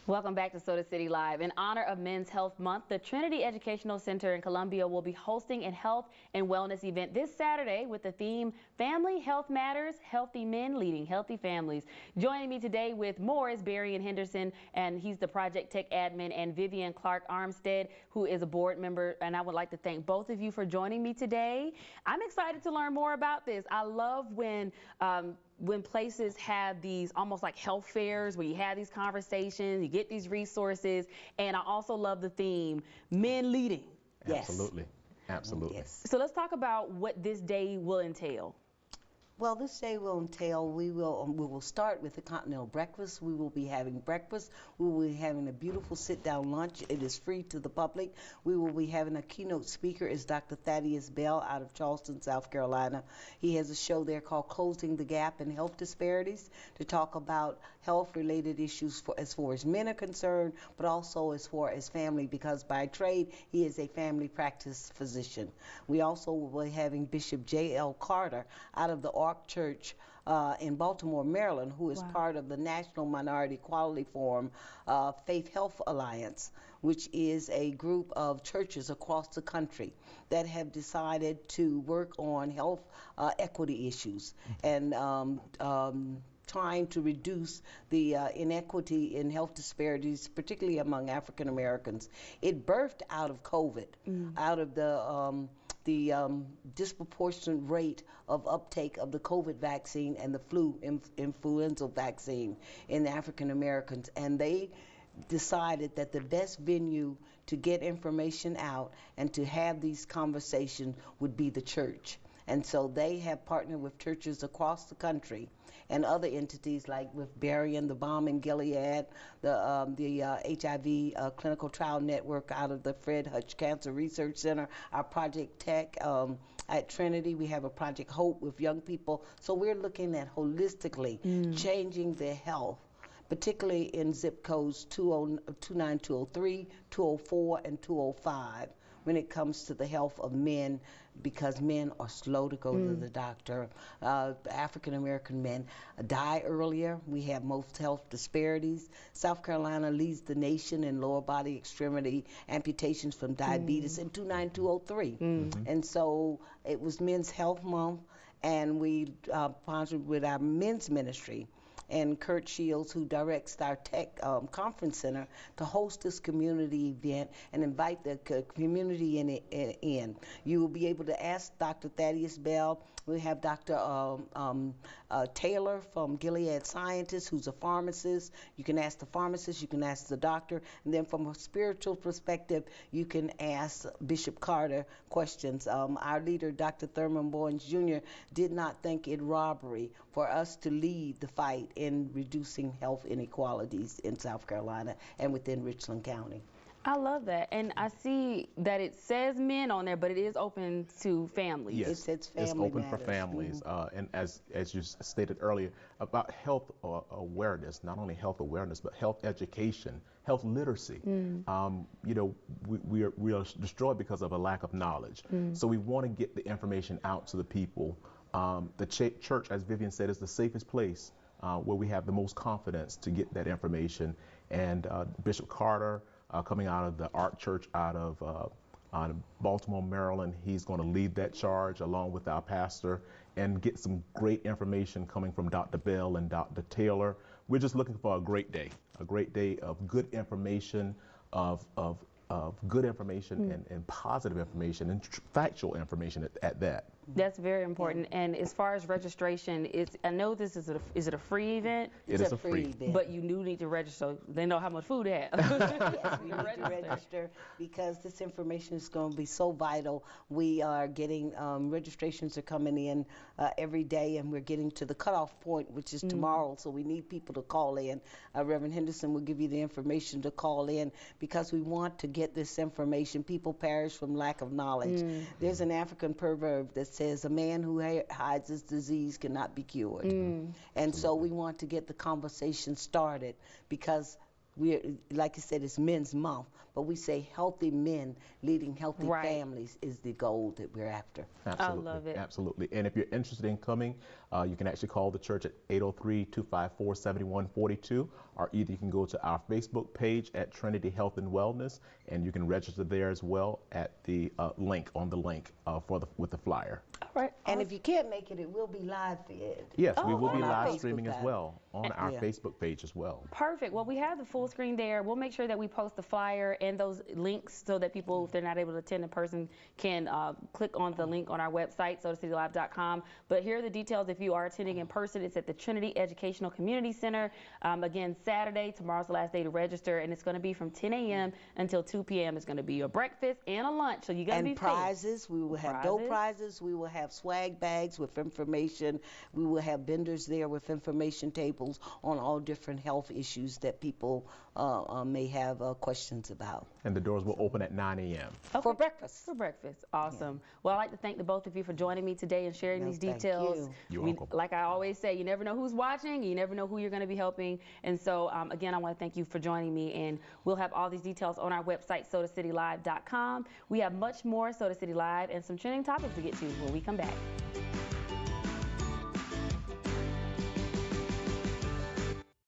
Welcome back to Soda City Live. In honor of Men's Health Month, the Trinity Educational Center in Columbia will be hosting a health and wellness event this Saturday with the theme Family Health Matters, Healthy Men Leading Healthy Families. Joining me today with more is Barry and Henderson, and he's the Project Tech Admin, and Vivian Clark Armstead, who is a board member. And I would like to thank both of you for joining me today. I'm excited to learn more about this. I love when places have these almost like health fairs where you have these conversations, you get these resources, and I also love the theme, men leading. Yes. Absolutely. Absolutely. Yes. So let's talk about what this day will entail. Well, this day will entail, we will start with the continental breakfast. We will be having breakfast. We will be having a beautiful sit-down lunch. It is free to the public. We will be having a keynote speaker is Dr. Thaddeus Bell out of Charleston, South Carolina. He has a show there called Closing the Gap in Health Disparities to talk about health-related issues as far as men are concerned, but also as far as family, because by trade, he is a family practice physician. We also will be having Bishop J.L. Carter out of the Ark Church in Baltimore, Maryland, who is part of the National Minority Equality Forum Faith Health Alliance, which is a group of churches across the country that have decided to work on health equity issues and trying to reduce the inequity in health disparities, particularly among African Americans. It birthed out of COVID, out of the disproportionate rate of uptake of the COVID vaccine and the influenza vaccine in African Americans. And they decided that the best venue to get information out and to have these conversations would be the church. And so they have partnered with churches across the country and other entities like with Barry and the Balm in Gilead, the HIV Clinical Trial Network out of the Fred Hutch Cancer Research Center, our Project Tech at Trinity. We have a Project Hope with young people. So we're looking at holistically changing their health, particularly in zip codes 29203, 204, and 205. When it comes to the health of men, because men are slow to go to the doctor. African American men die earlier. We have most health disparities. South Carolina leads the nation in lower body extremity amputations from diabetes in 29203. And so it was Men's Health Month, and we partnered with our men's ministry and Kurt Shields, who directs our tech conference center, to host this community event and invite the community in. You will be able to ask Dr. Thaddeus Bell. We have Dr. Taylor from Gilead Sciences, who's a pharmacist. You can ask the pharmacist, you can ask the doctor, and then from a spiritual perspective, you can ask Bishop Carter questions. Our leader, Dr. Thurman Bowens Jr., did not think it robbery for us to lead the fight in reducing health inequalities in South Carolina and within Richland County. I love that. And I see that it says men on there, but it is open to families. Yes, it says family it's open matters. for families. And as you stated earlier, about health awareness, not only health awareness, but health education, health literacy. You know, we are destroyed because of a lack of knowledge. So we want to get the information out to the people. The church, as Vivian said, is the safest place where we have the most confidence to get that information. And Bishop Carter, coming out of the Ark Church out of Baltimore, Maryland, he's going to lead that charge along with our pastor and get some great information coming from Dr. Bell and Dr. Taylor. We're just looking for a great day of good information, of good information and positive information and factual information at that. That's very important. And as far as registration, I know this is it a free event? It is a free event. But you do need to register. They know how much food they have. Yes, we need to register because this information is going to be so vital. We are getting registrations are coming in every day, and we're getting to the cutoff point, which is tomorrow. So we need people to call in. Reverend Henderson will give you the information to call in because we want to get this information. People perish from lack of knowledge. There's an African proverb that says a man who hides his disease cannot be cured. And so we want to get the conversation started because we're, like I said, it's Men's Month, but we say healthy men leading healthy families is the goal that we're after. Absolutely. I love it. Absolutely. And if you're interested in coming, You can actually call the church at 803-254-7142, or either you can go to our Facebook page at Trinity Health and Wellness, and you can register there as well at the link with the flyer. All right. And if you can't make it, it will be live fed. Yes, we will on be our live Facebook streaming as page. well on our Yeah. Facebook page as well. Perfect. Well, we have the full screen there. We'll make sure that we post the flyer and those links so that people, if they're not able to attend in person, can click on the link on our website, SodaCityLive.com. But here are the details. If you are attending in person, it's at the Trinity Educational Community Center. Again, Saturday. Tomorrow's the last day to register, and it's going to be from 10 a.m. until 2 p.m. It's going to be a breakfast and a lunch, so you got to be And prizes. We will have dope prizes. We will have swag bags with information. We will have vendors there with information tables on all different health issues that people may have questions about. And the doors will open at 9 a.m. Okay. For breakfast. For breakfast. Awesome. Well, I'd like to thank the both of you for joining me today and sharing these thank details. you. You're welcome. Like I always say, you never know who's watching, you never know who you're going to be helping. And so, again, I want to thank you for joining me. And we'll have all these details on our website, SodaCityLive.com. We have much more Soda City Live and some trending topics to get to when we come back.